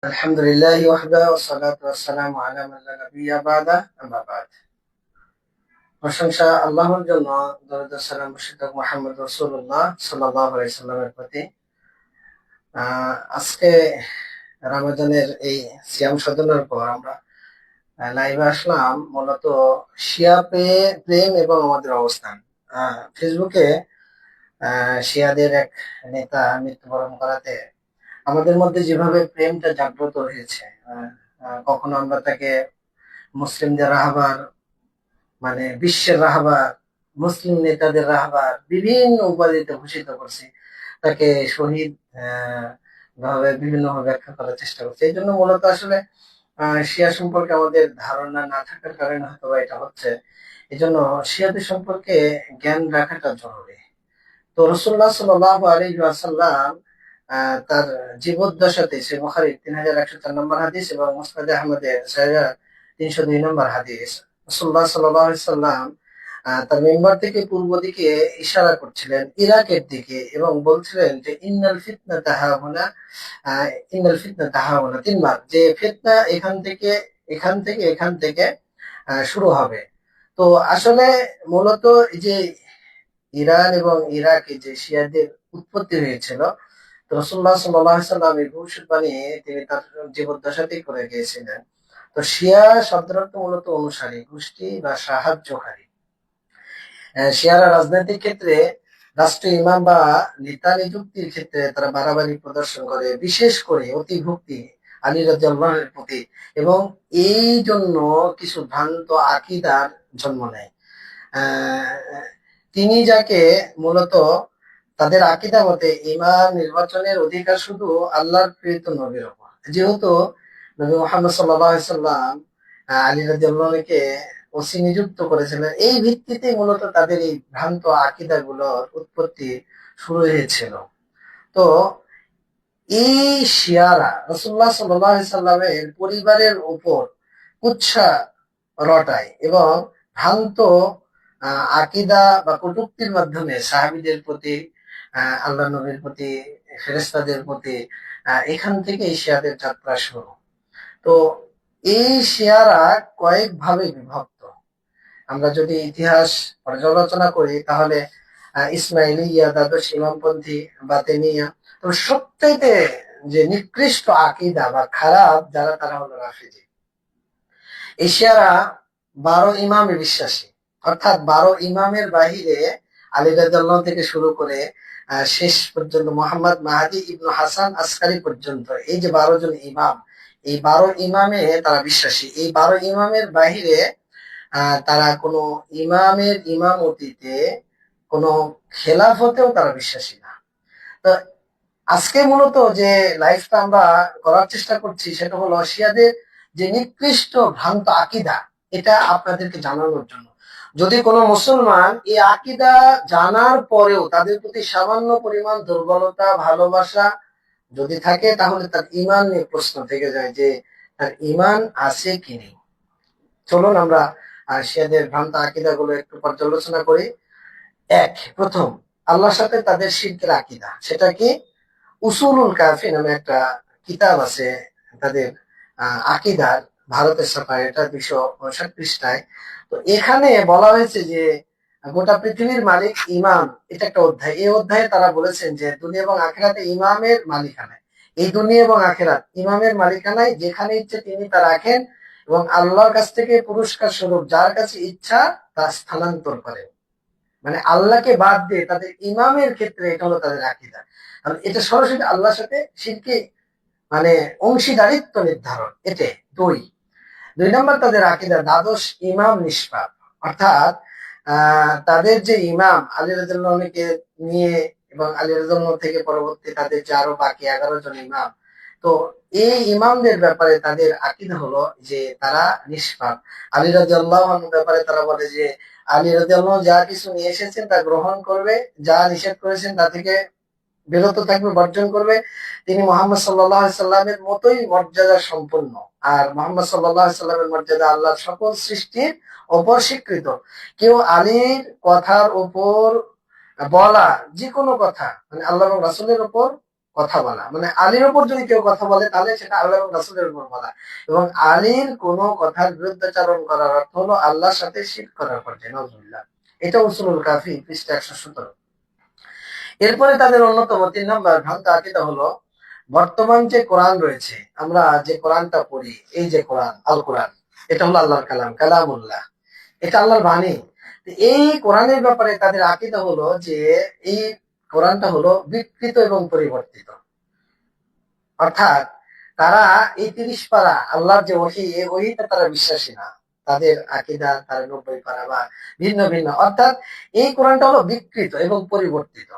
আলহামদুলিল্লাহ ওয়াহদা ওয়াসসালাতু ওয়াসসালামু আলা মান লা নাবিয়্যা বা'দা আম্মা বা'দ। প্রশংসা আল্লাহর জন্য, দরুদ ও সালাম বর্ষিত মুহাম্মদ রাসূলুল্লাহ সাল্লাল্লাহু আলাইহি সাল্লামের প্রতি। আজকে রমাদানের এই সিয়াম সাধনার পর আমরা লাইভে আসলাম মূলত শিয়া প্রেম এবং আমাদের অবস্থান। ফেসবুকে শিয়াদের এক নেতা মৃত্যুবরণ করাতে আমাদের মধ্যে যেভাবে প্রেমটা জাগ্রত হয়েছে, কখনো আমরা তাকে মুসলিমদের রাহবার, মানে বিশ্বের রাহবার, মুসলিম নেতাদের রাহবার বিভিন্ন উপাধিতে ভূষিত করছি, তাকে শহীদ ভাবে বিভিন্ন ভাবে ব্যাখ্যা করার চেষ্টা করছে। এই জন্য মূলত আসলে শিয়া সম্পর্কে আমাদের ধারণা না থাকার কারণে হয়তো এটা হচ্ছে। এই জন্য শিয়াদের সম্পর্কে জ্ঞান রাখাটা জরুরি। তো রসুল্লাহ সাল্লাল্লাহু আলাইহি ওয়াসাল্লাম তার জীবদ্দশাতে, সে বুখারীর 3104 নম্বর হাদিস এবং মুসনাদে আহমদের 6302 নম্বর হাদিস, রাসূলুল্লাহ সাল্লাল্লাহু আলাইহি সাল্লাম তার মিম্বার থেকে পূর্ব দিকে ইশারা করছিলেন, ইরাকের দিকে, এবং বলছিলেন যে ইন্নাল ফিতনাতা হাহুনা, ইন্নাল ফিতনাতা হাহুনা, তিনবার, যে ফিতনা এখান থেকে শুরু হবে। তো আসলে মূলত এই যে ইরান এবং ইরাকে যে শিয়াদের উৎপত্তি হয়েছিল, তো রাসূলুল্লাহ সাল্লাল্লাহু আলাইহি সাল্লাম এই ভবিষ্যৎবাণী তিনি তার জীবদ্দশাতেই করে গিয়েছিলেন। তো শিয়া শব্দের অর্থ মূলত অনুসারী, গোষ্ঠী বা সাহায্যকারী। শিয়ারা রাজনৈতিক ক্ষেত্রে রাষ্ট্রীয় ইমাম বা নেতা নিযুক্তির ক্ষেত্রে তারা বাড়াবাড়ি প্রদর্শন করে, বিশেষ করে অতিভক্তি আলী রাদিয়াল্লাহু আনহুর প্রতি, এবং এই জন্য কিছু ভ্রান্ত আকীদার জন্ম নেয়। আহ, তিনি যাকে মূলত তাদের আকীদা মতে ইমাম নির্বাচনের অধিকার শুধু আল্লাহর প্রেরিত নবীর উপর। যেহেতু নবী মুহাম্মদ সাল্লাল্লাহু আলাইহি সাল্লাম আলী রাদিয়াল্লাহু আনহুকে ওসি নিযুক্ত করেছিলেন, এই ভিত্তিতে মূলত তাদের এই ভ্রান্ত আকীদা গুলোর উৎপত্তি শুরু হয়েছিল। তো এই শিয়ারা রাসূলুল্লাহ সাল্লাল্লাহু আলাইহি সাল্লামের পরিবারের উপর কুৎসা রটায় এবং ভ্রান্ত আকীদা বা কটূক্তির মাধ্যমে সাহাবীদের প্রতি, আল্লাহ নবীর প্রতি, ফেরেশতাদের প্রতি, এখান থেকে এই শিয়াদের যাত্রা শুরু। তো এই শিয়ারা কয়েক ভাবে বিভক্ত। আমরা যদি ইতিহাস পর্যালোচনা করি তাহলে ইসমাইলিয়া, দ্বাদশ ইমামপন্থী, বাতেনিয়া। তো সবচাইতে যে নিকৃষ্ট আকীদা বা খারাপ যারা, তারা হলো রাফিজি। এশিয়ারা 12 ইমামে বিশ্বাসী, অর্থাৎ 12 ইমামের বাহিরে আলী রাদিয়াল্লাহু থেকে শুরু করে শেষ পর্যন্ত মোহাম্মদ মাহদি ইবনু হাসান আসকারি পর্যন্ত, এই যে 12 জন ইমাম, এই 12 ইমামে তারা বিশ্বাসী। এই 12 ইমামের বাহিরে তারা কোনো ইমামের ইমামতিতে, কোনো খেলাফতেও তারা বিশ্বাসী না। তো আজকে মূলত যে লাইফটা আমরা করার চেষ্টা করছি সেটা হলো শিয়াদের যে নিকৃষ্ট ভ্রান্ত আকীদা, এটা আপনাদেরকে জানানোর জন্য। যদি কোনো মুসলমান এই আকীদা জানার পরেও তাদের প্রতি সামান্য পরিমাণ দুর্বলতা, ভালোবাসা যদি থাকে, তাহলে তার ঈমান নিয়ে প্রশ্ন থেকে যায় যে তার ঈমান আছে কি নেই। চলুন আমরা শিয়াদের ভ্রান্ত আকীদা গুলো একটু পর্যালোচনা করি। প্রথম, আল্লাহর সাথে তাদের শিরকের আকীদা। সেটা কি? উসুলুল কাফি নামে একটা কিতাব আছে তাদের আকীদার, ভারতের ছাপায়, এটা 259 পৃষ্ঠায়। তো এখানে বলা হয়েছে যে গোটা পৃথিবীর মালিক ইমাম, এটা একটা অধ্যায়। এই অধ্যায়ে তারা বলেছেন যে দুনিয়া এবং আখেরাতে ইমামের মালিকানায়, এই দুনিয়া এবং আখেরাত ইমামের মালিকানায়, যেখানে ইচ্ছে তিনি তা রাখেন এবং আল্লাহর কাছ থেকে পুরস্কার স্বরূপ যার কাছে ইচ্ছা তা স্থানান্তর করেন। মানে আল্লাহকে বাদ দিয়ে তাদের ইমামের ক্ষেত্রে এটা হলো তাদের আকীদা। আর এটা সরাসরি আল্লাহর সাথে শিরকে, মানে অংশীদারিত্ব নির্ধারণ। এতে দুই দুই নম্বর, তাদের আকীদা দ্বাদশ ইমাম নিষ্পাপ। অর্থাৎ তাদের যে ইমাম আলী রাদিয়াল্লাহু আনহুকে নিয়ে এবং আলী রাদিয়াল্লাহু থেকে পরবর্তী তাদের যে আরো বাকি 11 জন ইমাম, তো এই ইমামদের ব্যাপারে তাদের আকীদা হলো যে তারা নিষ্পাপ। আলী রাদিয়াল্লাহু আনহুর ব্যাপারে তারা বলে যে আলী রাদিয়াল্লাহু যা কিছু নিয়ে এসেছেন তা গ্রহণ করবে, যা নিষেধ করেছেন তা থেকে বিরত থাকবে, বর্জন করবে। তিনি মুহাম্মদ সাল্লাল্লাহু আলাইহি সাল্লামের মতোই মর্যাদা সম্পন্ন। আর মুহাম্মদ সাল্লাল্লাহু আলাইহি সাল্লামের মর্যাদা আল্লাহর সকল সৃষ্টির ওপর স্বীকৃত। কেউ আলীর কথার উপর বলা যে কোনো কথা, মানে আল্লাহ এবং রাসূলের উপর কথা বলা, মানে আলীর উপর যদি কেউ কথা বলে তাহলে সেটা আল্লাহ এবং রাসূলের উপর বলা, এবং আলীর কোনো কথার বিরুদ্ধাচরণ করার অর্থ হলো আল্লাহর সাথে শিরক করার পর্যায়ে, নাউজুবিল্লাহ। এটা উসুলুল কাফি পৃষ্ঠা 117। এরপরে তাদের অন্যতম 3 নম্বর ভ্রান্ত আকীদা হলো বর্তমান যে কোরআন রয়েছে, আমরা যে কোরআনটা পড়ি, এই যে কোরআন, আল কোরআন, এটা হলো আল্লাহর কালাম, কালামুল্লাহ, এটা আল্লাহর বাণী। এই কোরআনের ব্যাপারে তাদের আকীদা হলো যে এই কোরআনটা হলো বিকৃত এবং পরিবর্তিত। অর্থাৎ তারা এই 30 পারা আল্লাহর যে ওহী, এই ওহীতে তারা বিশ্বাসী না। তাদের আকীদা, তারা 90 পারা বা ভিন্ন ভিন্ন, অর্থাৎ এই কোরআনটা হলো বিকৃত এবং পরিবর্তিত।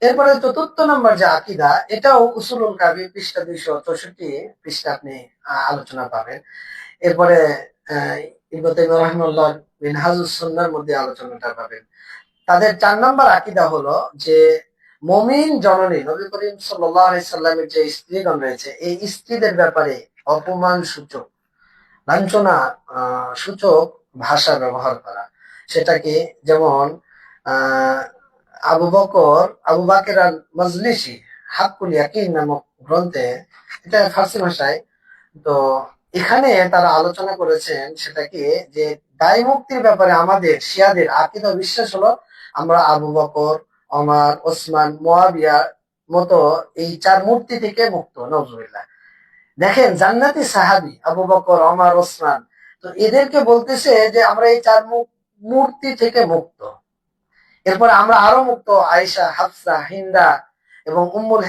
এরপরে 4 নম্বর যে আকীদা, এটাও উসুলুল কাফি পৃষ্ঠা 264 পৃষ্ঠা আপনি আলোচনা পাবেন। এরপরে ইবনে তাইমিয়া রাহিমাহুল্লাহ মিনহাজুস সুন্নাহর মধ্যে আলোচনাটা পাবেন। তাদের 4 নম্বর আকীদা হলো যে মুমিন জননী নবী করিম সাল্লাল্লাহু আলাইহি সাল্লামের যে স্ত্রীগণ রয়েছে, এই স্ত্রীদের ব্যাপারে অপমান সূচক, লাঞ্ছনা সূচক ভাষা ব্যবহার করা। সেটাকে যেমন আহ আবু বাকের আল মাজলিসি হাক্কুল ইয়াকিন নামক গ্রন্থে, এটা ফার্সি ভাষায়, তো এখানে তারা আলোচনা করেছেন সেটাকে যে দায় মুক্তির ব্যাপারে আমাদের শিয়াদের আকীদা বিশ্বাস হলো আমরা আবু বকর, ওমর, ওসমান, মুয়াবিয়ার মতো এই 4 মূর্তি থেকে মুক্ত, নাউজুবিল্লাহ। দেখেন, জান্নাতি সাহাবী আবু বকর, ওমর, ওসমান, তো এদেরকে বলতেছে যে আমরা এই 4 মূর্তি থেকে মুক্ত। এরপর আমরা আরো মুক্ত আয়েশা, হাফসা, হিন্দা এবং উম্মুল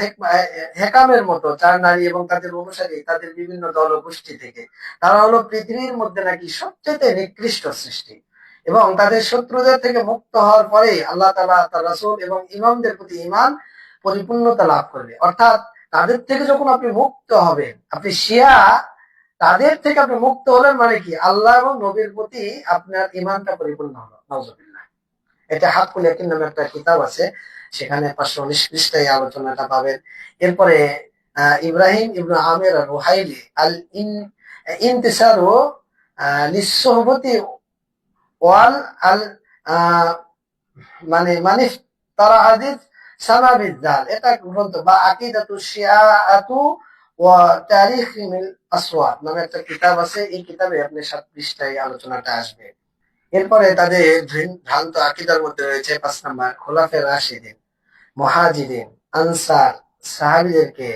হেকামের মতো 4 নারী এবং তাদের অনুসারী, তাদের বিভিন্ন দল ও গোষ্ঠী থেকে। তারা হলো পৃথিবীর মধ্যে নাকি সবচেয়ে নিকৃষ্ট সৃষ্টি, এবং তাদের শত্রুদের থেকে মুক্ত হওয়ার পরে আল্লাহ তাআলা, তার রাসূল এবং ইমামদের প্রতি ঈমান পরিপূর্ণতা লাভ করবে। অর্থাৎ তাদের থেকে যখন আপনি মুক্ত হবেন, আপনি শিয়া, তাদের থেকে আপনি মুক্ত হলেন মানে কি, আল্লাহ এবং নবীর প্রতি আপনার ঈমানটা পরিপূর্ণ হলো, নাউজুবিল্লাহ। এটা হাক্কুল ইয়াকিন নামে একটা কিতাব আছে, সেখানে 519 পৃষ্ঠায় আলোচনাটা পাবেন। এরপরে ইব্রাহিম ইবনে আমির আর রুহাইলি আল ইনতিসারু লিসসহবতি ওয়াল আল মানে তারা হাদিস সানাবিদাল, এটা গ্রন্থ বা আকিদাতু শিয়াআতু ওয়া তারিখ মিল আসওয়াদ নামে একটা কিতাব আছে। এই কিতাবে আপনি 7 পৃষ্ঠায় আলোচনাটা আসবে। এরপরে তাদের ভ্রান্ত আকীদার মধ্যে রয়েছে 5 নম্বর খোলাফে রাশিদিন, মুহাজিরিন, আনসার, সাহাবীদেরকে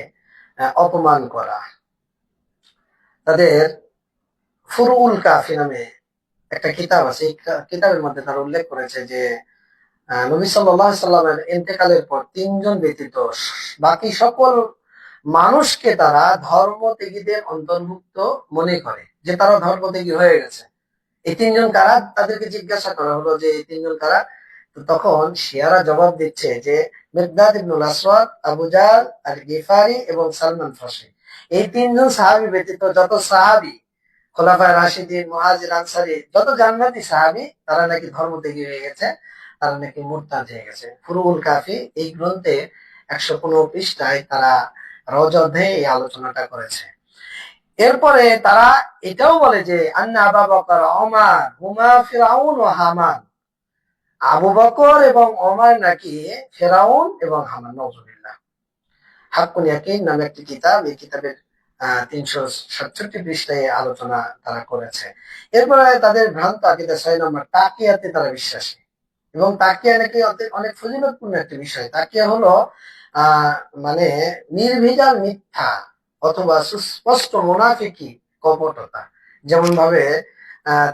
অপমান করা। তাদের ফুরুউল কাফি নামে একটা কিতাব আছে, এই কিতাবের মধ্যে তারা উল্লেখ করেছে যে নবী সাল্লাল্লাহু আলাইহি সাল্লামের ইন্তেকালের পর 3 জন ব্যতীত বাকি সকল মানুষকে তারা ধর্মত্যাগীদের অন্তর্ভুক্ত মনে করে, যে তারা ধর্মত্যাগী হয়ে গেছে। এই 3 জন কারা, তাদেরকে জিজ্ঞাসা করা হলো যে এই 3 জন কারা। তো তখন শিয়ারা জবাব দিচ্ছে যে মিকদাদ ইবনুল আসওয়াদ, আবু জাহল আল গিফারি এবং সালমান ফারসি। এই 3 জন সাহাবী ব্যতীত যত সাহাবী, খোলাফায়ে রাশিদিন, মুহাজির, আনসারী, যত জান্নাতি সাহাবী, তারা নাকি ধর্মত্যাগী হয়ে গেছে, তারা নাকি মুরতাদ হয়ে গেছে। ফুরুউল কাফি এই গ্রন্থে 115 পৃষ্ঠায় তারা রজ অধ্যায়ে এই আলোচনাটা করেছে। এরপরে তারা এটাও বলে যে আন্না আবু বকর ওমর হুমা ফিরাউন ও হামান, আবু বকর এবং ওমর নাকি ফেরাউন এবং হামান, নাউজুবিল্লাহ। হাক্কুল ইয়াকিন নামে একটি কিতাব, এই কিতাবের 367 পৃষ্ঠায় আলোচনা তারা করেছে। এরপরে তাদের ভ্রান্ত আকীদা 6 নম্বর তাকিয়াতে তারা বিশ্বাসী, এবং তাকিয়া নাকি অনেক ফজিলতপূর্ণ একটি বিষয়। তাকিয়া হলো মানে নির্ভেজাল মিথ্যা অথবা সুস্পষ্ট মুনাফিকি, কপটতা। যেমন ভাবে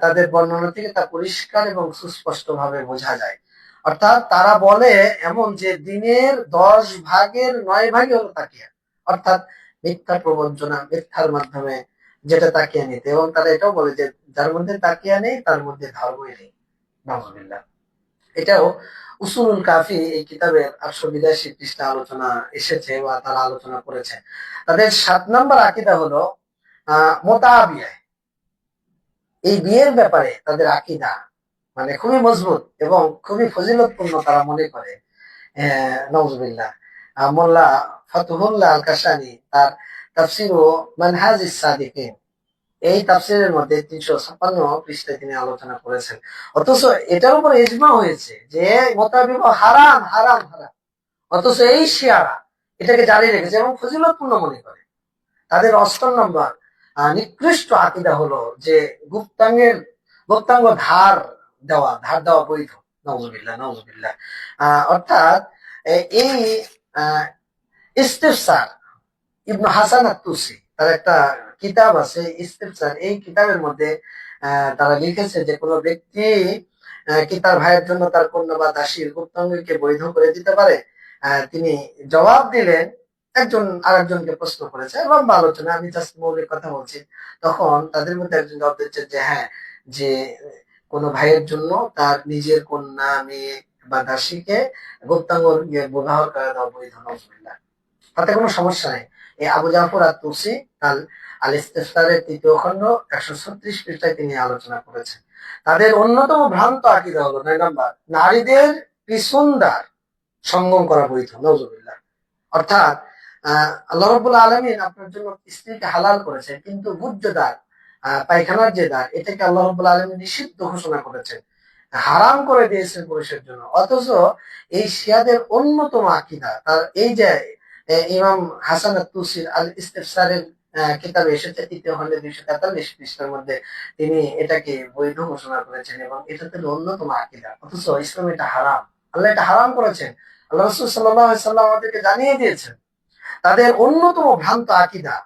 তাদের বর্ণনা থেকে তা পরিষ্কার এবং সুস্পষ্ট ভাবে বোঝা যায়। অর্থাৎ তারা বলে এমন যে দিনের 10 ভাগের 9 ভাগই হলো তাকিয়া, অর্থাৎ মিথ্যা প্রবঞ্চনা, মিথ্যার মাধ্যমে যেটা তাকিয়া নিতে। এবং তারা এটাও বলে যে যার মধ্যে তাকিয়া নেই তার মধ্যে ধর্মই নেই, নাউজুবিল্লাহ। এটাও উসুলুল কাফি এই কিতাবের 882 পৃষ্ঠা আলোচনা এসেছে বা তারা আলোচনা করেছে। তাদের 7 নম্বর আকীদা হলো মোতাবিয়া। এই বিয়ের ব্যাপারে তাদের আকীদা মানে খুবই মজবুত এবং খুবই ফজিলতপূর্ণ তারা মনে করে, নাউজুবিল্লাহ। মোল্লা ফতুহুল্লাহ আল কাশানি তার তাফসীর ও মানহাজিস সাদিকিন, এই তাফসীরের মধ্যে 356 পৃষ্ঠায় তিনি আলোচনা করেছেন। অথচ এটার উপর ইজমা হয়েছে যে মোতাবিয়া হারাম হারাম হারাম, অথচ এই শিয়ারা এটাকে জারি রেখেছে এবং ফজিলতপূর্ণ মনে করে। তাদের 8 নম্বর নিকৃষ্ট আকীদা হলো যে গুপ্তাঙ্গ ধার দেওয়া বৈধ। নাউজুবিল্লাহ নাউজুবিল্লাহ। অর্থাৎ এই আহ, ইস্তেফসার, ইবনু হাসান আত-তুসি তার একটা কিতাব আছে ইস্তেফসার। এই কিতাবের মধ্যে তারা লিখেছে যে কোনো ব্যক্তি কি তার ভাইয়ের জন্য তার কন্যা বা দাসীর গুপ্তাঙ্গকে বৈধ করে দিতে পারে? তিনি জবাব দিলেন, একজন আরেকজনকে প্রশ্ন করেছে, লম্বা আলোচনা, আমি জাস্ট মৌলিক কথা বলছি। তখন তাদের মধ্যে একজন জবাব দিচ্ছে যে হ্যাঁ, যে কোনো ভাইয়ের জন্য তার নিজের কন্যা, মেয়ে বা দাসীকে গুপ্তাঙ্গ ব্যবহার করে দেওয়া বৈধ। নাউজুবিল্লাহ। তাতে কোনো সমস্যা নেই। এই আবু জাফর আত-তুসি আল আল ইস্তিফসারের 3য় খণ্ড 136 পৃষ্ঠায় তিনি আলোচনা করেছেন। তাদের অন্যতম ভ্রান্ত আকীদা হলো 9 নাম্বার, নারীদের পিছনদার সঙ্গম করা বৈধ। নাউজুবিল্লাহ। অর্থাৎ আল্লাহ রাব্বুল আলামিন আপনার জন্য স্ত্রীকে হালাল করেছেন, কিন্তু গুহ্যদ্বার, পায়খানার যে দ্বার, এটাকে আল্লাহ রাব্বুল আলামিন নিষিদ্ধ ঘোষণা করেছেন, হারাম করে দিয়েছেন পুরুষের জন্য। অথচ এই শিয়াদের অন্যতম আকীদা, তার এই যে ইমাম হাসান আত-তুসির আল ইস্তিফসারের কিতাবে এসেছে 3য় খণ্ডে 243 পৃষ্ঠার মধ্যে, তিনি এটাকে বৈধ ঘোষণা করেছেন এবং এটা তাদের অন্যতম আকীদা। অথচ ইসলাম এটা হারাম, আল্লাহ এটা হারাম করেছেন। আল্লাহ রাসূল সাল্লাল্লাহু আলাইহি সাল্লাম আমাদেরকে জানিয়ে দিয়েছেন। তাদের অন্যতম ভ্রান্ত আকীদা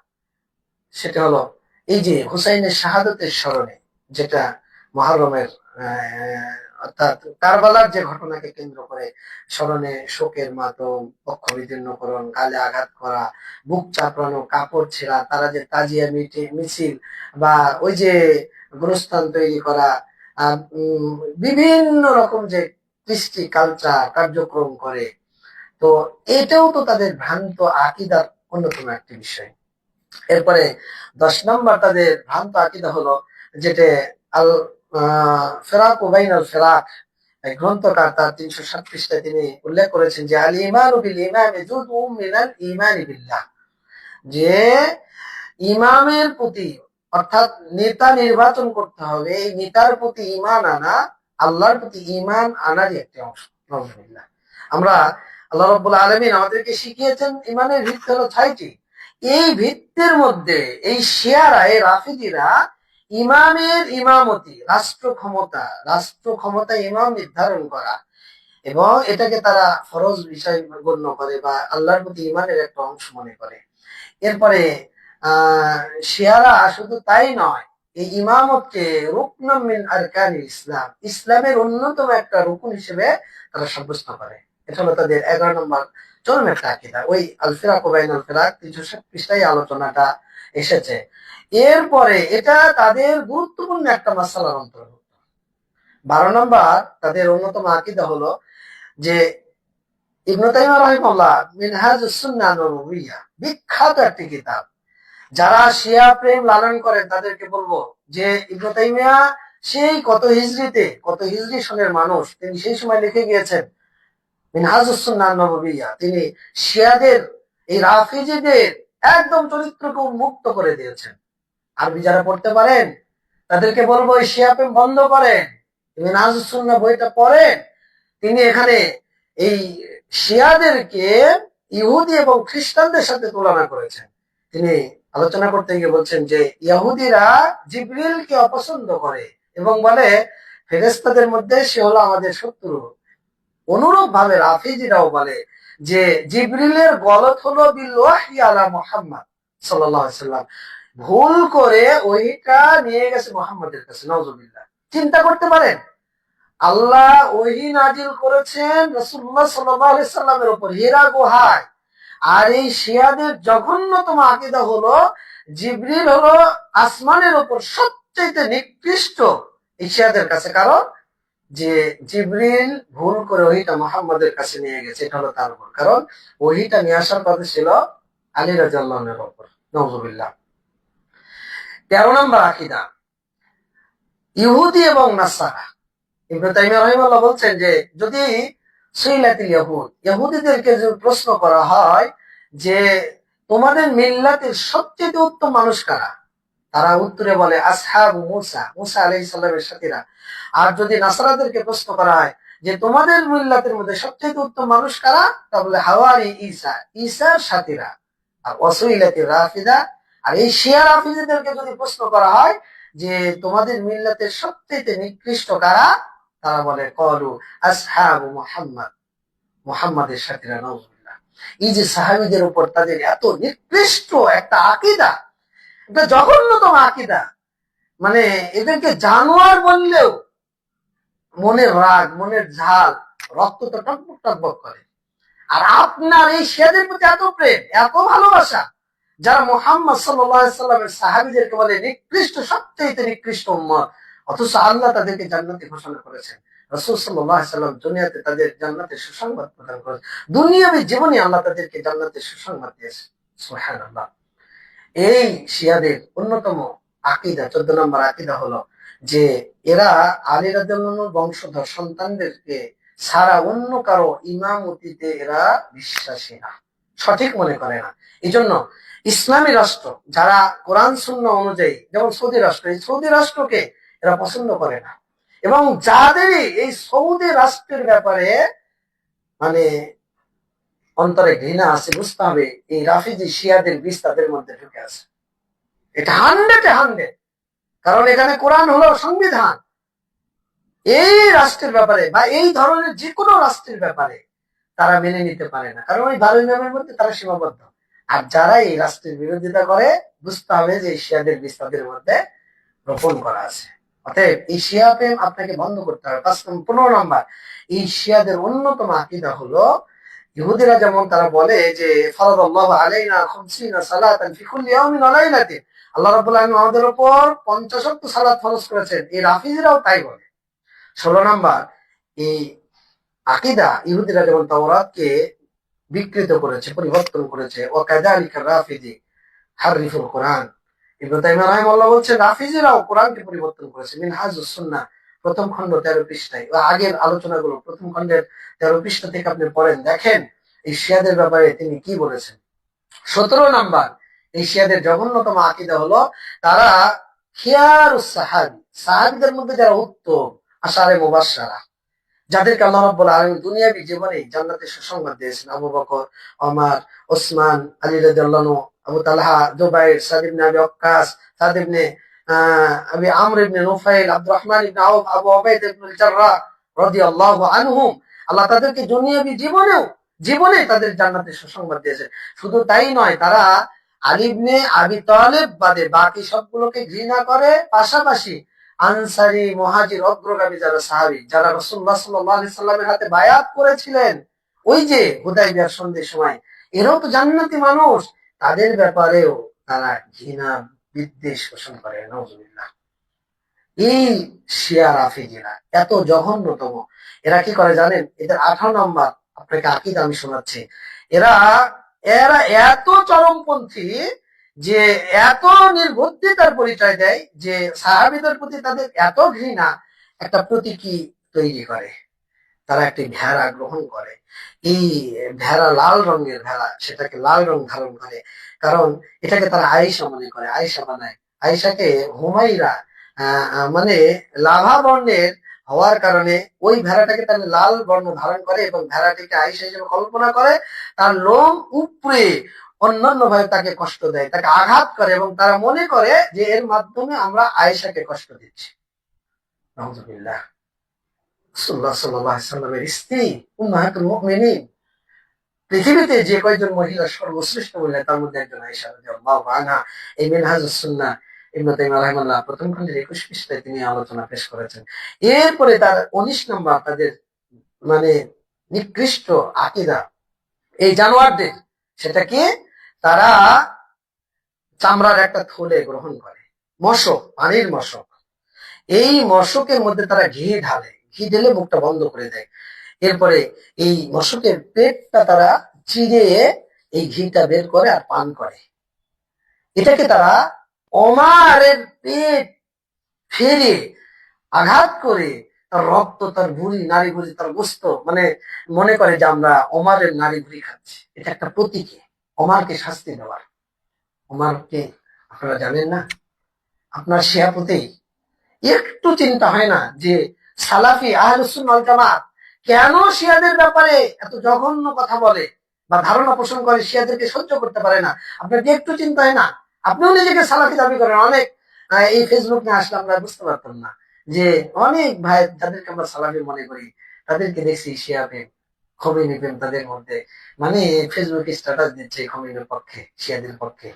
সেটা হলো এই যে হুসাইনের শাহাদাতের স্মরণে, যেটা মুহররমের অর্থাৎ কারবালার যে ঘটনাকে কেন্দ্র করে স্মরণে শোকের মাতম, বক্ষ বিদীর্ণকরণ, গালে আঘাত করা, বুক চাপড়ানো, কাপড় ছেঁড়া, তারা যে তাজিয়া মিছিল বা ওই যে গোরস্থান তৈরি করা, বিভিন্ন রকম যে কৃষ্টি কালচার কার্যক্রম করে, তো এটাও তো তাদের ভ্রান্ত আকীদার অন্যতম একটি বিষয়। এরপরে 10 নম্বর তাদের ভ্রান্ত আকীদা হলো যেটা আল ফেরাক ও বাইনাল ফেরাক, গ্রন্থকার তার 307 পৃষ্ঠায় তিনি উল্লেখ করেছেন যে আল ঈমানু বিল ইমামি জুজউম মিনাল ঈমানি বিল্লাহ, যে ইমামের প্রতি অর্থাৎ নেতা নির্বাচন করতে হবে, এই নেতার প্রতি ঈমান আনা আল্লাহর প্রতি ঈমান আনারই একটি অংশ। নাউজুবিল্লাহ। আমরা আল্লাহ রাব্বুল আলামিন আমাদেরকে শিখিয়েছেন ইমানের ভিত্তি হলো 6টি। এই ভিত্তির মধ্যে এই শিয়ারা, এই রাফিদিরা ইমামের ইমামতি, রাষ্ট্র ক্ষমতা ইমাম নির্ধারণ করা, এবং এটাকে তারা ফরজ বিষয় গণ্য করে বা আল্লাহর প্রতি ইমানের একটা অংশ মনে করে। এরপরে শিয়ারা শুধু তাই নয়, এই ইমামতকে রুকনুম মিন আরকানিল ইসলাম, ইসলামের অন্যতম একটা রুকুন হিসেবে তারা সাব্যস্ত করে। এটা হলো তাদের 11 নম্বর চরম একটা আকীদা। ওই আল ফিরাক ওয়া বাইনাল ফিরাক 307 পৃষ্ঠায় আলোচনাটা এসেছে। এরপরে এটা তাদের গুরুত্বপূর্ণ একটা মাসালার অন্তর্ভুক্ত। 12 নম্বর তাদের অন্যতম আকীদা হলো যে ইবনে তাইমিয়া রাহিমাহুল্লাহ মিনহাজুস সুন্নাহ নবওয়িয়া, বিখ্যাত একটি কিতাব। যারা শিয়া প্রেম লালন করেন তাদেরকে বলবো যে ইবনে তাইমিয়া সেই কত হিজরি সনের মানুষ, তিনি সেই সময় লিখে গিয়েছেন মিনহাজুস সুন্নাহ নবওয়িয়া। তিনি শিয়াদের, এই রাফিজিদের একদম চরিত্রকে উন্মুক্ত করে দিয়েছেন। আরবি যারা পড়তে পারেন তাদেরকে বলবো এই শিয়া প্রেম বন্ধ করেন, মিনহাজুস সুন্নাহ বইটা পড়েন। তিনি এখানে এই শিয়াদেরকে ইহুদি এবং খ্রিস্টানদের সাথে তুলনা করেছেন। তিনি আলোচনা করতে গিয়ে বলছেন যে ইহুদিরা জিবরিলকে অপছন্দ করে এবং বলে ফেরেশতাদের মধ্যে সে হলো আমাদের শত্রু। অনুরূপ ভাবে রাফিজিরাও বলে যে জিবরিলের গলত হলো বিল ওয়াহই আলা মুহাম্মদ সাল্লাল্লাহু আলাইহি সাল্লাম, ভুল করে ওইটা নিয়ে গেছে মুহাম্মাদের কাছে। নাউজুবিল্লাহ। চিন্তা করতে পারেন, আল্লাহ ওহী নাজিল করেছেন রাসূলুল্লাহ সাল্লাল্লাহু আলাইহি সাল্লামের উপর হীরা গুহায়, আর এই শিয়াদের জঘন্যতম আকীদা হলো জিবরিল হলো আসমানের উপর সবচেয়ে নিকৃষ্ট এই শিয়াদের কাছে। কারণ যে জিবরিল ভুল করে ওহীটা মুহাম্মাদের কাছে নিয়ে গেছে, এটা হলো তার উপর। কারণ ওহীটা নিয়ে আসার কথা ছিল আলী রাদিয়াল্লাহু আনহুর উপর। নাউজুবিল্লাহ। 13 নম্বর আকীদা ইহুদি এবং নাসারা। ইবনে তাইমিয়া রাহিমাহুল্লাহ বলছেন যে যদি সুইলাতিল ইয়াহুদ, ইহুদিদেরকে যদি প্রশ্ন করা হয় যে তোমাদের মিল্লাতের সবচেয়ে উত্তম মানুষ কারা, তারা উত্তরে বলে আসহাবু মুসা, মুসা আলাইহিস সালামের সাথীরা। আর যদি নাসারাদেরকে প্রশ্ন করা হয় যে তোমাদের মিল্লাতের মধ্যে সবচেয়ে উত্তম মানুষ কারা? তা বলে হাওয়ারি ঈসা, ঈসার সাথীরা। আর ওয়াসইলাতি রাফিদা, আর এই শিয়া রাফিদাদেরকে যদি প্রশ্ন করা হয় যে তোমাদের মিল্লাতের সবচেয়ে নিকৃষ্ট কারা, তারা বলে কলু আসহাবু মুহাম্মদ, মুহাম্মাদের সাথীরা। নাউজুবিল্লাহ। এই যে সাহাবীদের উপর তাদের এত নিকৃষ্ট একটা আকীদা, একটা জঘন্যতম আকীদা, মানে এদেরকে জানোয়ার বললেও মনের রাগ, মনের ঝাল, রক্ত তো টকবক টকবক করে। আর আপনার এই শিয়াদের প্রতি এত প্রেম, এত ভালোবাসা, যারা মুহাম্মদ সাল্লাল্লাহু আলাইহি সাল্লামের সাহাবীদেরকে বলে নিকৃষ্ট, সবচেয়ে নিকৃষ্ট উম্মত, অথচ আল্লাহ তাদেরকে জান্নাতি ঘোষণা করেছেন। রাসূল সাল্লাল্লাহু আলাইহি সাল্লাম দুনিয়াতে তাদের জান্নাতের সুসংবাদ প্রদান করেছেন। দুনিয়াবী জীবনে আল্লাহ তাদেরকে জান্নাতের সুসংবাদ দিয়েছেন। সুবহানাল্লাহ। এই শিয়াদের অন্যতম আকীদা, 14 নম্বর আকীদা হলো যে এরা আলী রাদিয়াল্লাহু বংশধর সন্তানদেরকে ছাড়া অন্য কারো ইমামতিতে এরা বিশ্বাসী না, সঠিক মনে করে না। এই জন্য ইসলামী রাষ্ট্র যারা কোরআন সুন্নাহ অনুযায়ী, যেমন সৌদি রাষ্ট্র, এই সৌদি রাষ্ট্রকে এরা পছন্দ করে না। এবং যাদেরই এই সৌদি রাষ্ট্রের ব্যাপারে মানে অন্তরে ঘৃণা আছে, বুঝতে হবে এই রাফিজি শিয়াদের বীজ তাদের মধ্যে ঢুকে আছে। এটা 100-100, কারণ এখানে কোরআন হলো সংবিধান। এই রাষ্ট্রের ব্যাপারে বা এই ধরনের যে কোনো রাষ্ট্রের ব্যাপারে তারা মেনে নিতে পারে না, কারণ ওই 12 ইমামের মধ্যে তারা সীমাবদ্ধ। আর যারা এই রাষ্ট্রের বিরোধিতা করে, বুঝতে হবে যে এই শিয়াদের বীজ তাদের মধ্যে রোপণ করা আছে। অতএব এই শিয়া প্রেম আপনাকে বন্ধ করতে হবে। 15 নম্বর, এই শিয়াদের অন্যতম আকীদা হলো, ইহুদিরা যেমন তারা বলে যে ফারাদাল্লাহু আলাইনা 50 সালাতান ফি কুল্লি ইয়াউমিন ওয়া লাইলাতিন, আল্লাহ রাব্বুল আলামিন আমাদের উপর 50 ওয়াক্ত সালাত ফরজ করেছেন। এই রাফিজিরাও তাই বলে। 16 নম্বর, এই আকীদা ইহুদিরা যেমন তাওরাতকে বিকৃত করেছে, পরিবর্তন করেছে, ও কাযালিকা রাফিজি হারিফুল কোরআন। ইবনে তাইমিয়া রাহিমাহুল্লাহ বলছেন রাফিজিরাও কোরআনকে পরিবর্তন করেছে। মিনহাজুস সুন্নাহ প্রথম খণ্ড 13 পৃষ্ঠায়, আগের আলোচনাগুলো প্রথম খণ্ডের 13 পৃষ্ঠা থেকে আপনি পড়েন, দেখেন এই শিয়াদের ব্যাপারে তিনি কি বলেছেন। 17 নাম্বার, এই শিয়াদের জঘন্যতম আকীদা হলো তারা খিয়ারুস সাহাবী, সাহাবীদের মধ্যে যারা উত্তম, আশারে মুবাশশারা, যাদেরকে আল্লাহ রাব্বুল আলামিন দুনিয়াবী জীবনে জান্নাতের সুসংবাদ দিয়েছেন, আবু বকর, ওমর, ওসমান, আলী রাদিয়াল্লাহু, আবু তালহা, জুবাইর, সাদ ইবনে আবি ওয়াক্কাস, সাদ ইবনে আবি আমর ইবনে নুফাইল, আব্দুর রহমান ইবনে আউফ, আবু উবাইদা ইবনে জাররাহ রাদিয়াল্লাহু আনহুম। আল্লাহ তাদেরকে দুনিয়াবী জীবনে তাদের জান্নাতের সুসংবাদ দিয়েছেন। শুধু তাই নয়, তারা আলী ইবনে আবি তালেব বাদে বাকি সবগুলোকে ঘৃণা করে। পাশাপাশি আনসারী, মুহাজির, অগ্রগামী যারা সাহাবী, যারা রাসূলুল্লাহ সাল্লাল্লাহু আলাইহি সাল্লামের হাতে বায়াত করেছিলেন ওই যে হুদায়বিয়ার সন্ধির সময়, এরাও তো জান্নাতি মানুষ, তাদের ব্যাপারেও তারা ঘৃণা, বিদ্বেষ পোষণ করে। নাউজুবিল্লাহ। এই শিয়া রাফিজিরা এত জঘন্যতম। এরা কি করে জানেন? এদের 18 নম্বর আপনাকে আকীদা আমি শোনাচ্ছি। এরা এরা এত চরমপন্থী যে এত নির্বুদ্ধিতার পরিচয় দেয় যে সাহাবীদের প্রতি তাদের এত ঘৃণা, একটা প্রতীকী তৈরি করে। তারা একটি ভেড়া গ্রহণ করে, এই ভেড়া লাল রঙের ভেড়া, সেটাকে লাল রং ধারণ করে, কারণ এটাকে তারা আয়েশা মনে করে, আয়েশা বানায়। আয়েশাকে হুমাইরা মানে লাভা বর্ণের হওয়ার কারণে ওই ভেড়াটাকে তাহলে লাল বর্ণ ধারণ করে এবং ভেড়াটিকে আয়েশা হিসেবে কল্পনা করে। তার লোম উপড়ে অন্যান্য ভাবে তাকে কষ্ট দেয়, তাকে আঘাত করে, এবং তারা মনে করে যে এর মাধ্যমে আমরা আয়েশাকে কষ্ট দিচ্ছি। নাউজুবিল্লাহ। রাসূলুল্লাহ সাল্লাল্লাহু আলাইহি সাল্লামের স্ত্রী উম্মাহাতুল মুমিনিন, পৃথিবীতে যে কয়জন মহিলা সর্বশ্রেষ্ঠ মহিলা তার মধ্যে একজন আয়েশা রাদিয়াল্লাহু আনহা। এই মিনহাজুস সুন্নাহ ইবনে তাইমিয়া রাহিমাহুল্লাহ প্রথম খণ্ডের 21 পৃষ্ঠায় তিনি আলোচনা পেশ করেছেন। এরপরে তার 19 নম্বর তাদের মানে নিকৃষ্ট আকীদা এই জানোয়ারদের, সেটা কি? তারা চামড়ার একটা থলে গ্রহণ করে, মশক, পানির মশক। এই মশকের মধ্যে তারা ঘি ঢালে, ঘি ঢেলে মুখটা বন্ধ করে দেয়। এরপরে এই মশকের পেটটা তারা চিরে এই ঘিটা বের করে আর পান করে। এটাকে তারা ওমরের পেট ফেরে আঘাত করে তার রক্ত, তার ভুঁড়ি, নারী ভুঁড়ি, তার গোস্ত, মানে মনে করে যে আমরা ওমরের নারী ভুঁড়ি খাচ্ছি। এটা একটা প্রতীকী ওমরকে শাস্তি দেওয়ার। ওমরকে আপনারা জানেন না? আপনার শিয়াপতি একটু চিন্তা হয় না যে সালাফি আহলুস সুন্নাহ ওয়াল জামাত কেন শিয়াদের ব্যাপারে এত জঘন্য কথা বলে বা ধারণা পোষণ করে, শিয়াদেরকে সহ্য করতে পারে না, আপনার কি একটু চিন্তা হয় না? আপনিও নিজেকে সালাফি দাবি করেন। অনেক এই ফেসবুক নিয়ে আসলে আমরা বুঝতে পারতাম না যে অনেক ভাই যাদেরকে আমরা সালাফি মনে করি তাদেরকে দেখছি শিয়া প্রেম, খমিনি প্রেম তাদের মধ্যে। মানে ফেসবুকে স্ট্যাটাস দিচ্ছে খমিনের পক্ষে, শিয়াদের পক্ষে।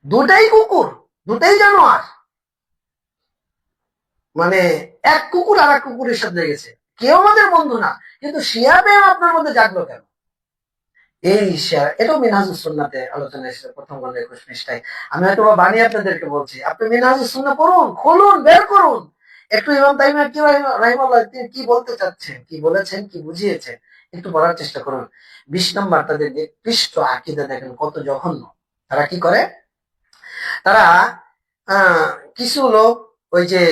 দুটাই কুকুর, দুটাই জানোয়ার। মানে এক কুকুর আর এক কুকুরের সাথে লেগেছে, কেউ আমাদের বন্ধু না, কিন্তু শিয়া প্রেম আপনার মধ্যে জাগলো কেন? এই শিয়া, এটাও মিনহাজুস সুন্নাতে আলোচনা এসেছে প্রথম খন্ডে 21 পৃষ্ঠায়। আমি হয়তো বা বানিয়ে আপনাদেরকে বলছি, আপনি মিনহাজুস সুন্নাহ পড়ুন, খুলুন, বের করুন একটু। ইমাম তাইমিয়া কি রাহিমাহুল্লাহ তিনি কি বলতে চাচ্ছেন, কি বলেছেন, কি বুঝিয়েছেন, একটু পড়ার চেষ্টা করুন। 20 নম্বর, তাদের নিকৃষ্ট আকীদা দেখেন কত জঘন্য। তারা কি করে, তারা আহ কিছু লোক ওই যে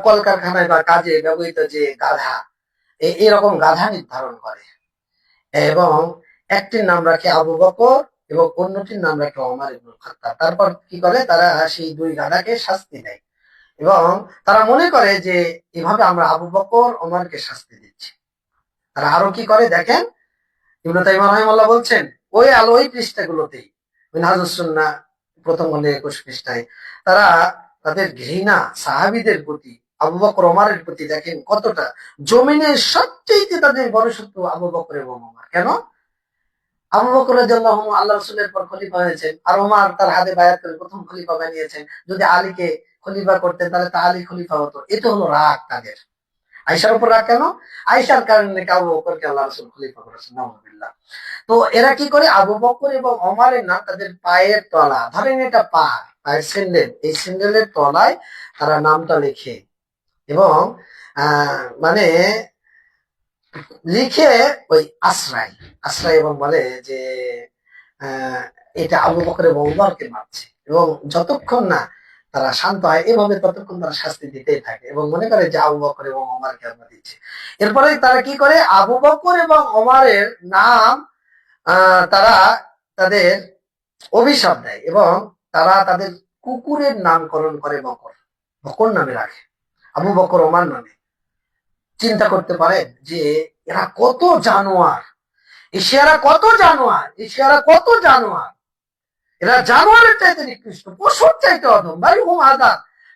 কলকারখানায় বা কাজে ব্যবহৃত যে গাধা, এরকম গাধা নির্ধারণ করে এবং একটির নাম রাখে আবু বকর এবং অন্যটির নাম রাখে ওমর ইবনুল খাত্তাব। তারপর কি করে, তারা সেই দুই গাধাকে শাস্তি দেয় এবং তারা মনে করে যে এভাবে আমরা আবু বকর ওমরকে শাস্তি দিচ্ছি। তারা আরো কি করে দেখেন, ইবনে তাইমিয়া রাহিমাহুল্লাহ বলছেন ওই পৃষ্ঠাগুলোতেই, মিনহাজুস সুন্নাহ প্রথম খণ্ডে 21 পৃষ্ঠায়, তারা তাদের ঘৃণা সাহাবীদের প্রতি, আবু বকর ওমরের প্রতি দেখেন কতটা। জমিনের সবচেয়ে তাদের বড় শত্রু আবু বকর এবং ওমর। কেন? আবু বকর রাদিয়াল্লাহু আনহু আল্লাহ রাসূলের পর খলিফা হয়েছেন, আর ওমর তার হাতে বায়াত করে প্রথম খলিফা বানিয়েছেন। যদি আলীকে খলিফা করতেন তাহলে তা আলী খলিফা হতো। এটা হলো রাগ তাদের। আয়েশার উপর রাগ কেন? আয়েশার কারণে আবু বকরকে আল্লাহ রাসূল খলিফা করেছেন, নাউযুবিল্লাহ। তো এরা কি করে, আবু বকর এবং ওমরের নাম তাদের পায়ের তলা, ধরেন এটা পা, পায়ের স্যান্ডেল, এই স্যান্ডেলের তলায় তারা নামটা লিখে এবং মানে লিখে ওই আশ্রয় আশ্রয় এবং বলে যে আহ এটা আবু বকর এবং ওমরকে মারছে। এবং যতক্ষণ না তারা শান্ত হয় এভাবে, ততক্ষণ তারা শাস্তি দিতেই থাকে এবং মনে করে যে আবু বকর এবং ওমরকে আমরা দিচ্ছে। এরপরে তারা কি করে, আবু বকর এবং ওমরের নাম তারা তাদের অভিশাপ দেয় এবং তারা তাদের কুকুরের নামকরণ করে বকর, বকর নামে রাখে, আবু বকর ওমর নামে। চিন্তা করতে পারেন যে এরা কত জানোয়ার, এশিয়ারা কত জানোয়ার, এশিয়ারা কত জানোয়ার। এরা জানোয়ারের চাইতে নিকৃষ্ট, পশুর চাইতে অধম ভাই হুম আদা।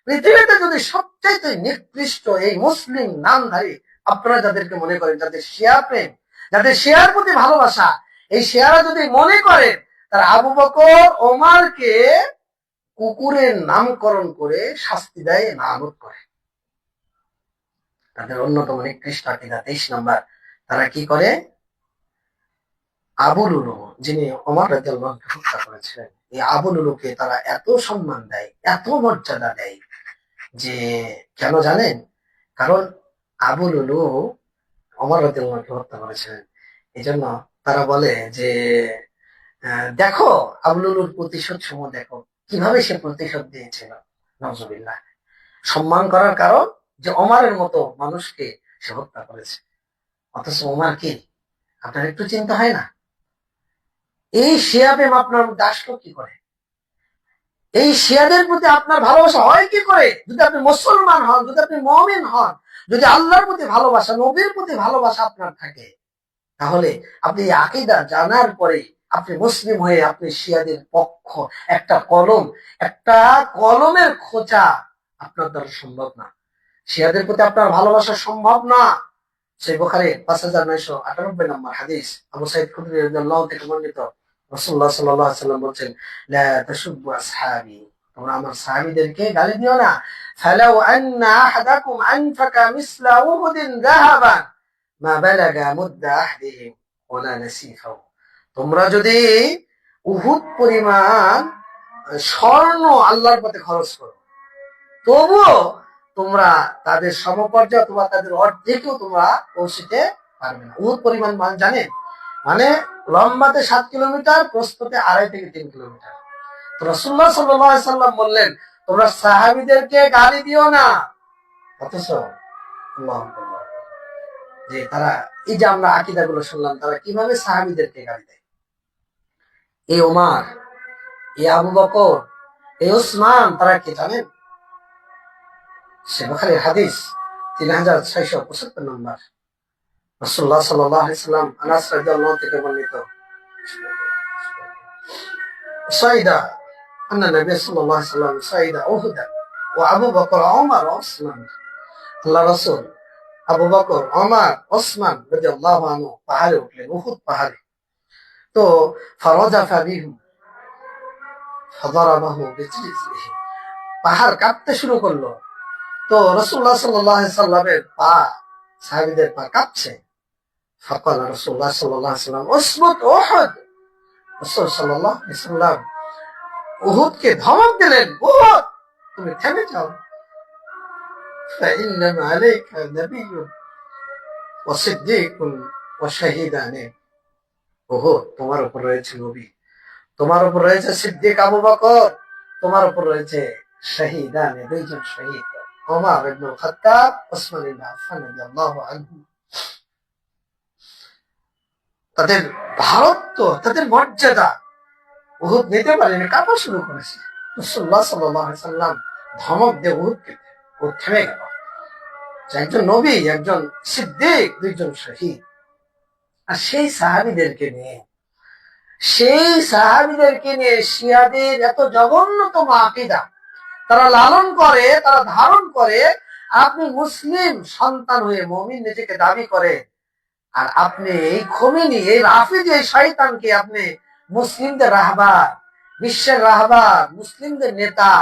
পৃথিবীতে যদি সবচাইতে নিকৃষ্ট এই মুসলিম নামধারী, আপনারা যাদেরকে মনে করেন, যাদের শিয়া প্রেম, যাদের শিয়ার প্রতি ভালোবাসা, এই শিয়ারা যদি মনে করেন তার আবু বকর ওমরকে কুকুরের নামকরণ করে শাস্তি দেয়, লানত করে, তাদের অন্যতম নিকৃষ্ট আকীদা। 23 নম্বর, তারা কি করে, আবু লুলু, যিনি ওমর রাদিয়াল্লাহু আনহু হত্যা করেছিলেন, এই আবু লুলুকে তারা এত সম্মান দেয়, এত মর্যাদা দেয় যে, কেন জানেন? কারণ আবু লুলু ওমর রাদিয়াল্লাহু আনহু হত্যা করেছিলেন। এই জন্য তারা বলে যে দেখো আবু লুলুর প্রতিশোধ সমূহ দেখো, কিভাবে সে প্রতিশোধ দিয়েছিল। নাউযুবিল্লাহ। সম্মান করার কারণ যে ওমরের মতো মানুষকে সে হত্যা করেছে। অথচ ওমর কি, আপনার একটু চিন্তা হয় না? এই শিয়া প্রেম আপনার মধ্যে আসলো কি করে? এই শিয়াদের প্রতি আপনার ভালোবাসা হয় কি করে? যদি আপনি মুসলমান হন, যদি আপনি মুমিন হন, যদি আল্লাহর প্রতি ভালোবাসা, নবীর প্রতি ভালোবাসা আপনার থাকে, তাহলে আপনি এই আকীদা জানার পরে আপনি মুসলিম হয়ে আপনি শিয়াদের পক্ষ, একটা কলম, একটা কলমের খোঁচা আপনার দ্বারা সম্ভব না। শিয়াদের প্রতি আপনার ভালোবাসা সম্ভব না। সেই বুখারী 5998 নম্বর হাদিস, আবু সাঈদ খুদরি রাদিয়াল্লাহু থেকে বর্ণিত, রাসূলুল্লাহ সাল্লাল্লাহু আলাইহি ওয়াসাল্লাম বলেন, লা তাসুব্বু আসহাবি, তোমরা আমার সাহাবীদেরকে গালি দিও না। ফালাউ আন্না আহাদাকুম আনফাকা মিসলা উহুদিন যাহাবান মা বালাগা মুদ্দা আহদিহিম ওয়ালা নাসিফাহু। তোমরা যদি উহুদ পরিমাণ স্বর্ণ আল্লাহর পথে খরচ করো, তবুও তোমরা তাদের সমপর্যায় অথবা তাদের অর্ধেকেও তোমরা পৌঁছতে পারবে না। উহুদ পরিমাণ মান জানেন? মানে লম্বাতে 7 কিলোমিটার, প্রস্থতে 2.5 থেকে 3 কিলোমিটার। তো রাসূলুল্লাহ সাল্লাল্লাহু আলাইহি সাল্লাম বললেন, তোমরা সাহাবীদেরকে গালি দিও না। অথচ আল্লাহু আকবার, যে তারা, এই যে আমরা আকীদাগুলো শুনলাম, তারা কিভাবে সাহাবীদেরকে গালি দেয়। এই ওমর, এই আবু বকর, এই উসমান, তারা কি জানেন? সে বুখারীর হাদিস 3675 নম্বর, রাসূলুল্লাহ সাল্লাল্লাহু আলাইহি সাল্লাম আনাস রাদিয়াল্লাহু থেকে বর্ণিত সাইদা আন্না নবী সাল্লাল্লাহু আলাইহি সাল্লাম সাইদা উহুদ ওয়া আবু বকর ওমর ওসমান। আল্লাহ রাসূল আবু বকর ওমর ওসমান রাদিয়াল্লাহু আনহু পাহাড়ে উঠলেন, উহুদ পাহাড়ে। তো ফারাজাফা বিহুম ফাদারাবাহু বিরিজলিহি, পাহাড় কাঁপতে শুরু করলো। তো রাসূলুল্লাহ সাল্লাল্লাহু আলাইহি সাল্লামের পা, সাহাবীদের পা কাঁপছে। ফাকাল রাসূলুল্লাহ সাল্লাল্লাহু আলাইহি সাল্লাম উসবুত উহুদ। রাসূল সাল্লাল্লাহু আলাইহি সাল্লাম উহুদকে ধমক দিলেন, উহুদ তুমি থেমে যাও। ফাইন্নামা আলাইকা নাবিয়্যুন ওয়া সিদ্দীকুন ওয়া শাহীদানে। উহুদ, তোমার উপর রয়েছে নবী, তোমার উপর রয়েছে সিদ্দিক আবু বকর, তোমার উপর রয়েছে শাহীদানে, দুইজন শহীদ, ওমর ইবনে খাত্তাব, ওসমান ইবনে আফফান রাদিয়াল্লাহু আনহু। তাদের ভারত্ব, তাদের মর্যাদা উহুদ নিতে পারেনি, কাঁপা শুরু করেছে। রাসূলুল্লাহ সাল্লাল্লাহু আলাইহি সাল্লাম ধমক দিয়ে উহুদকে, ও থেমে গেল। একজন নবী, একজন সিদ্দিক, দুইজন শহীদ। আর সেই সাহাবীদেরকে নিয়ে শিয়াদের এত জঘন্যতম আকীদা তারা লালন করে, তারা ধারণ করে। আপনি মুসলিম সন্তান হয়ে মুমিন নিজেকে দাবি করে, আর আপনি এই খোমেনি, এই রাফিজি, এই শয়তানকে আপনি মুসলিমদের রাহবার, বিশ্বের রাহবার, মুসলিমদের নেতা,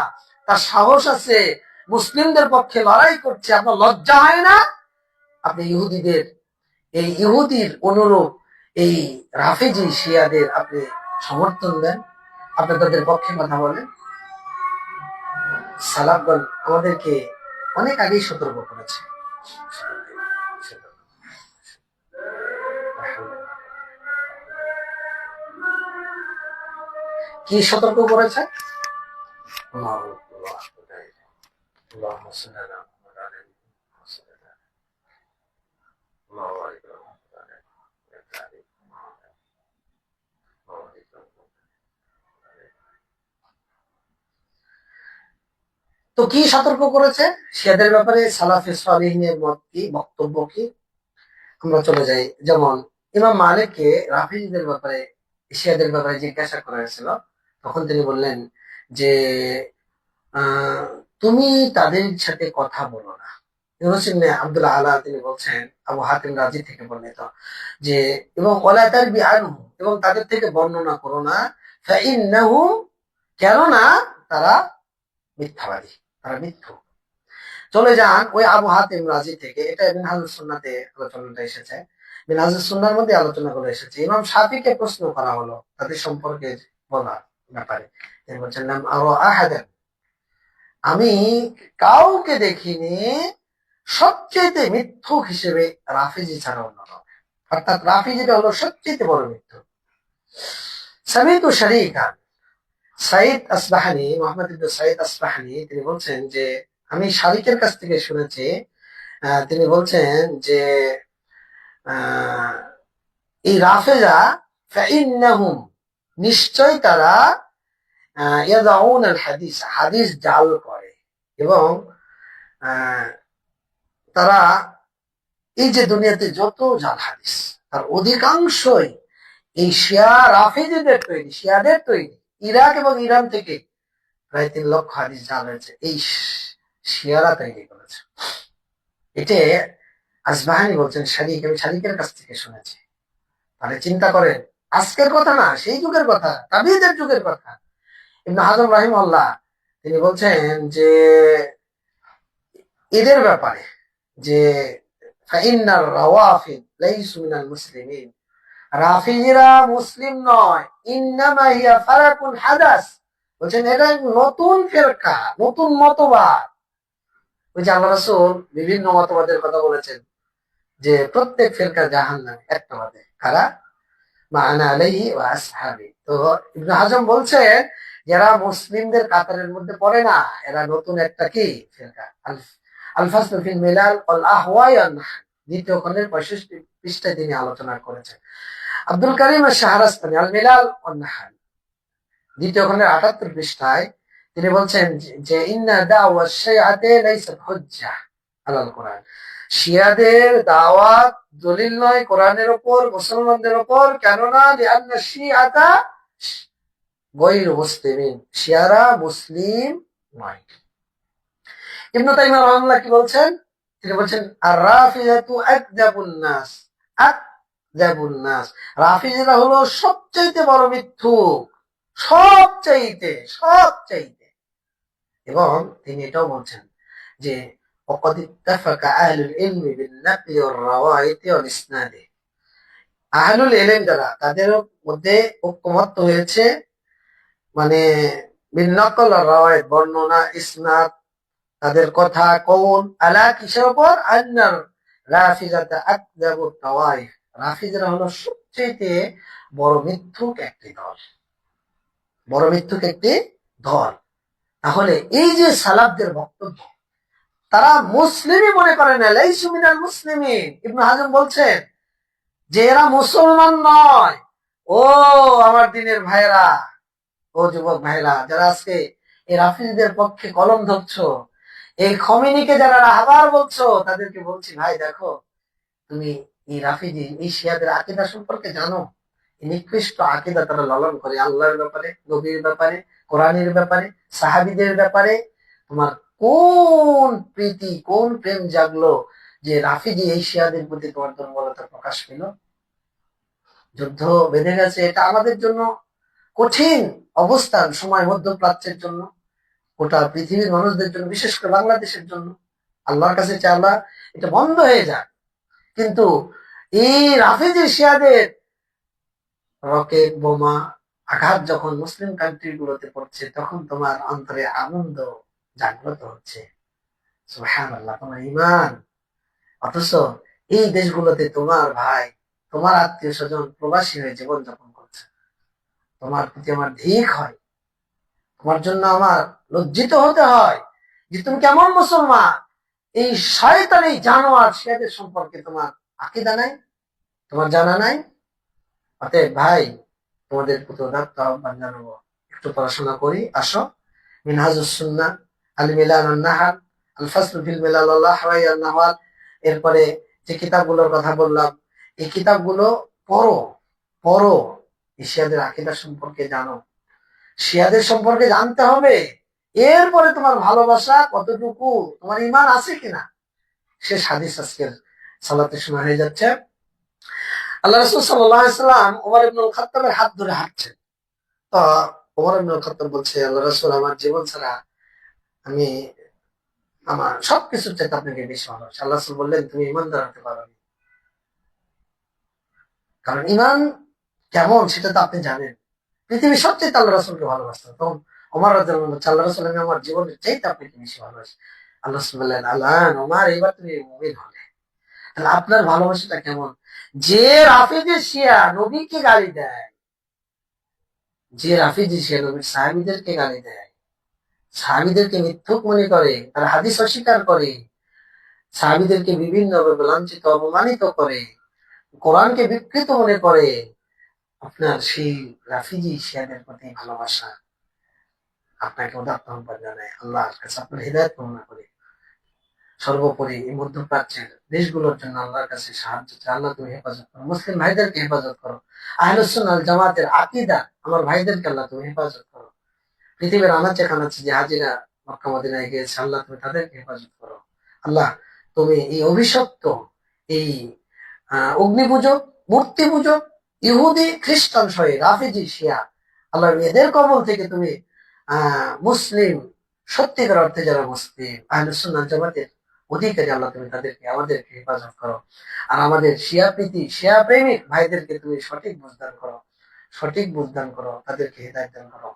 তার সাহস আছে, মুসলিমদের পক্ষে লড়াই করছে, আপনার লজ্জা হয় না? আপনি ইহুদিদের, এই ইহুদির অনুরূপ এই রাফিজি শিয়াদের আপনি সমর্থন দেন, আপনি তাদের পক্ষে কথা বলেন। সালাফগণ আমাদেরকে অনেক আগেই সতর্ক করেছে। কি সতর্ক করেছে? তো কি সতর্ক করেছে শিয়াদের ব্যাপারে? সালাফে সালিহিনের মত কি, বক্তব্য কি? আমরা চলে যাই। যেমন ইমাম মালিককে রাফিজিদের ব্যাপারে, শিয়াদের ব্যাপারে জিজ্ঞাসা করা হয়েছিল, তখন তিনি বললেন যে আহ তুমি তাদের সাথে কথা বলো না। ইউনুস ইবনে আব্দুল আলা তিনি বলছেন, আবু হাতিম রাজি থেকে বর্ণিত, যে এবং ওয়ালা তারবি আনহু, এবং তাদের থেকে বর্ণনা করো না, ফাইন্নাহু, কেননা তারা মিথ্যাবাদী, তারা মিথ্যুক। চলে যান ওই আবু হাতিম রাজি থেকে, এটা মিনহাজুস সুন্নাতে আলোচনাটা এসেছে, মিনহাজুস সুন্নাহর মধ্যে আলোচনাগুলো এসেছে। ইমাম শাফিকে প্রশ্ন করা হলো তাদের সম্পর্কে বলার ব্যাপারে, তিনি বলছেন নাম আরো আহাদান, আমি কাউকে দেখিনি সবচেয়ে মিথ্যুক হিসেবে রাফিজি ছাড়া অন্যতম। অর্থাৎ রাফিজিটা হলো সবচেয়ে বড় মিথ্যুক। সামিতু শারীকা সাইদ আসবাহানি, মোহাম্মদ ইবনে সাইদ আসবাহানি তিনি বলছেন যে আমি শারিকের কাছ থেকে শুনেছি, তিনি বলছেন যে এই রাফেজা ফাইন্নাহুম, নিশ্চয় তারা ইয়াদাউন আল হাদিস, হাদিস জাল করে, এবং তারা এই যে দুনিয়াতে যত জাল হাদিস তার অধিকাংশই এই শিয়া রাফেজিদের তৈরি, শিয়াদের তৈরি। ইরাক এবং ইরান থেকে প্রায় 3 লক্ষ হাদিস জাল হয়েছে, এই শিয়ারা তৈরি করেছে। এটা আসবাহানি বলছেন, শারিক, আমি শারিকের কাছ থেকে শুনেছি। তাহলে চিন্তা করেন, আজকের কথা না, সেই যুগের কথা, তাবিঈদের যুগের কথা। ইবনে হাজম রাহিমাহুল্লাহ তিনি বলছেন যে এদের ব্যাপারে, যে ফাইন্নার রাওয়াফিদ লাইসু মিনাল মুসলিমিন, রাফিজিরা মুসলিম নয়, ইন্নামা হিয়া ফারাকুন হাদাস, বলছেন এটা নতুন ফিরকা, নতুন মতবাদ। ওই যে আল্লাহ রাসূল বিভিন্ন মতবাদের কথা বলেছেন, যে প্রত্যেক ফিরকা জাহান্নামে, একটা বাদে, কারা? মা আনা আলাইহি ওয়া আসহাবি। তো ইবনে হাজম বলছেন যারা মুসলিমদের কাতারের মধ্যে পড়ে না, এরা নতুন একটা কি ফিরকা। আল ফাসল ফিল মিলাল ওয়াল আহওয়া ওয়ান নাহল, দ্বিতীয় খণ্ডের 65 পৃষ্ঠায় তিনি আলোচনা করেছেন। আব্দুল কারীম আশ-শাহরাস্তানি আল মিলাল ওয়ান নাহল, দ্বিতীয় খণ্ডের 78 পৃষ্ঠায় তিনি বলছেন যে ইন্না দাওয়া শাইআতি লাইসাত হুজ্জাহ আলাল কোরআন, শিয়াদের দাওয়াত দলিল নয় কোরআনের ওপর, মুসলমানদের ওপর। কেননা লিআন্না শিয়াতা গায়রু মুসলিমিন, শিয়ারা মুসলিম নয়। ইবনে তাইমিয়া রাহিমাহুল্লাহ কি বলছেন? তিনি বলছেন আর রাফিজাতু আকযাবুন নাস, আকযাবুন নাস, রাফিজীরা হলো সবচাইতে বড় মিথ্যুক, সবচাইতে সবচাইতে। এবং তিনি এটাও বলছেন যে وقد اتفق أهل العلم بالنقل والرواية والإسناد, আহলুল ইলম যারা তাদের মধ্যে ঐকমত্য হয়েছে, মানে বিন নকল আর রাওয়ায়াত, বর্ণনা, ইসনাদ, তাদের কথা, কৌল, আলা কিসের উপর? আন্নার রাফিজাতা আকযাবুত তাওয়াইফ, রাফিজরা হলো সবচেয়ে বড় মিথ্যুক একটি দল, বড় মিথ্যুক একটি দল। তাহলে এই যে সালাফদের বক্তব্য, তারা মুসলিমই মনে করে না, লাইসু মিনাল মুসলিমিন। ইবনে হাজম বলছেন যে এরা মুসলমান নয়। ও আমার দিনের ভাইরা, ও যুবক ভাইরা, যারা আজকে এই রাফিজদের পক্ষে কলম ধরছো, এই খমিনিকে যারা রাহবার বলছো, তাদেরকে বলছি ভাই দেখো, তুমি এই রাফিজি, এই শিয়াদের আকীদা সম্পর্কে জানো? এই নিকৃষ্ট আকীদা তারা লালন করে আল্লাহর ব্যাপারে, নবীর ব্যাপারে, কোরআনের ব্যাপারে, সাহাবীদের ব্যাপারে। তোমার কোন প্রীতি, কোন প্রেম জাগলো যে রাফিজি এই শিয়াদের প্রতি তোমার দুর্বলতা প্রকাশ পেল? যুদ্ধ বেঁধে গেছে, এটা আমাদের জন্য কঠিন অবস্থান, সময় মধ্যপ্রাচ্যের জন্য, গোটা পৃথিবীর মানুষদের জন্য, বিশেষ করে বাংলাদেশের জন্য। আল্লাহর কাছে চাই আল্লাহ এটা বন্ধ হয়ে যায়। কিন্তু এই রাফিজি শিয়াদের রকেট বোমা আঘাত যখন মুসলিম কান্ট্রি গুলোতে পড়ছে, তখন তোমার অন্তরে আনন্দ জাগ্রত হচ্ছে, সুবহানাল্লাহ, তোমার ঈমান। অথচ এই দেশগুলোতে তোমার ভাই, তোমার আত্মীয় স্বজন প্রবাসী হয়ে জীবন যাপন করছে। তোমার প্রতি আমার ধিক হয়, তোমার জন্য আমার লজ্জিত হতে হয় যে তুমি কেমন মুসলমান, এই শয়তান, এই জানোয়ার শিয়াদের সম্পর্কে তোমার আকীদা নাই, তোমার জানা নাই। অতএব ভাই, তোমাদের প্রতি উদাত্ত আহ্বান জানাবো, একটু পড়াশোনা করি, আসো। মিনহাজুস সুন্নাহ, আল মিলান ওয়ান নাহার, আল ফাসল ফিল মিলাল ওয়াল আহওয়াই ওয়ান নাহওয়াল, এরপরে যে কিতাবগুলোর কথা বললাম, এই কিতাবগুলো পড়ো, পড়ো, শিয়াদের আকীদা সম্পর্কে জানো। শিয়াদের সম্পর্কে জানতে হবে, এরপরে তোমার ভালোবাসা কতটুকু, তোমার ঈমান আছে কিনা। শেষ হাদিস, আজকের সালাতের সময় হয়ে যাচ্ছে। আল্লাহ রাসূল সাল্লাল্লাহু আলাইহি ওয়াসাল্লাম ওমর ইবনুল খাত্তাবের হাত ধরে হাঁটছেন। তো ওমর ইবনুল খাত্তাব বলছে, আল্লাহ রাসূল, আমার জীবন ছাড়া আমি আমার সবকিছুর চাইতে আপনাকে বেশি ভালোবাসি। আল্লাহ রাসূল বললেন, তুমি ঈমানদার হতে পারোনি, কারণ ঈমান কেমন সেটা তো আপনি জানেন। পৃথিবীর সবচেয়ে আল্লাহ রাসূলকে ভালোবাসতেন। তখন ওমর রাদিয়াল্লাহু আনহু বলছে, আল্লাহ রাসূল, আমি আমার জীবনের চাইতে আপনাকে বেশি ভালোবাসি। আল্লাহ রাসূল বললেন, আলান ওমর, এবার তুমি মুমিন হলে। তাহলে আপনার ভালোবাসাটা কেমন? যে রাফিজি শিয়া নবীকে গালি দেয়, যে রাফিজি শিয়া নবীর সাহাবীদেরকে গালি দেয়, সাহাবীদেরকে মিথ্যুক মনে করে, তারা হাদিস অস্বীকার করে, সাহাবীদেরকে বিভিন্নভাবে লাঞ্ছিত অপমানিত করে, কোরআনকে বিকৃত মনে করে, আপনার সেই রাফিজি শিয়াদের প্রতি ভালোবাসা আপনাকে উদাত্ত আহ্বান জানায়। আল্লাহর কাছে আপনার হিদায়াত কামনা করি। সর্বোপরি এই মধ্যপ্রাচ্যের দেশগুলোর জন্য আল্লাহর কাছে সাহায্য চাই। আল্লাহ তুমি হেফাজত করো, মুসলিম ভাইদেরকে হেফাজত করো, আহলুস সুন্নাহ ওয়াল জামাতের আকীদা আমার ভাইদেরকে আল্লাহ তুমি হেফাজত করো। পৃথিবীর আনাচে কানাচে যে হাজিরা মক্কা মদিনায় গিয়েছে, আল্লাহ তুমি তাদেরকে হেফাজত করো। আল্লাহ তুমি এই অভিশপ্ত, এই অগ্নি পূজক, মূর্তি পূজক, ইহুদি খ্রিস্টান সহ রাফিজি শিয়া, আল্লাহ এদের কবল থেকে তুমি মুসলিম, সত্যিকার অর্থে যারা মুসলিম আহলুস সুন্নাহ জামাতের অধিকারী, আল্লাহ তুমি তাদেরকে, আমাদেরকে হেফাজত করো। আর আমাদের শিয়া প্রীতি, শিয়া প্রেমিক ভাইদেরকে তুমি সঠিক বুঝদান করো, সঠিক বুঝদান করো, তাদেরকে হিদায়াত দান করো।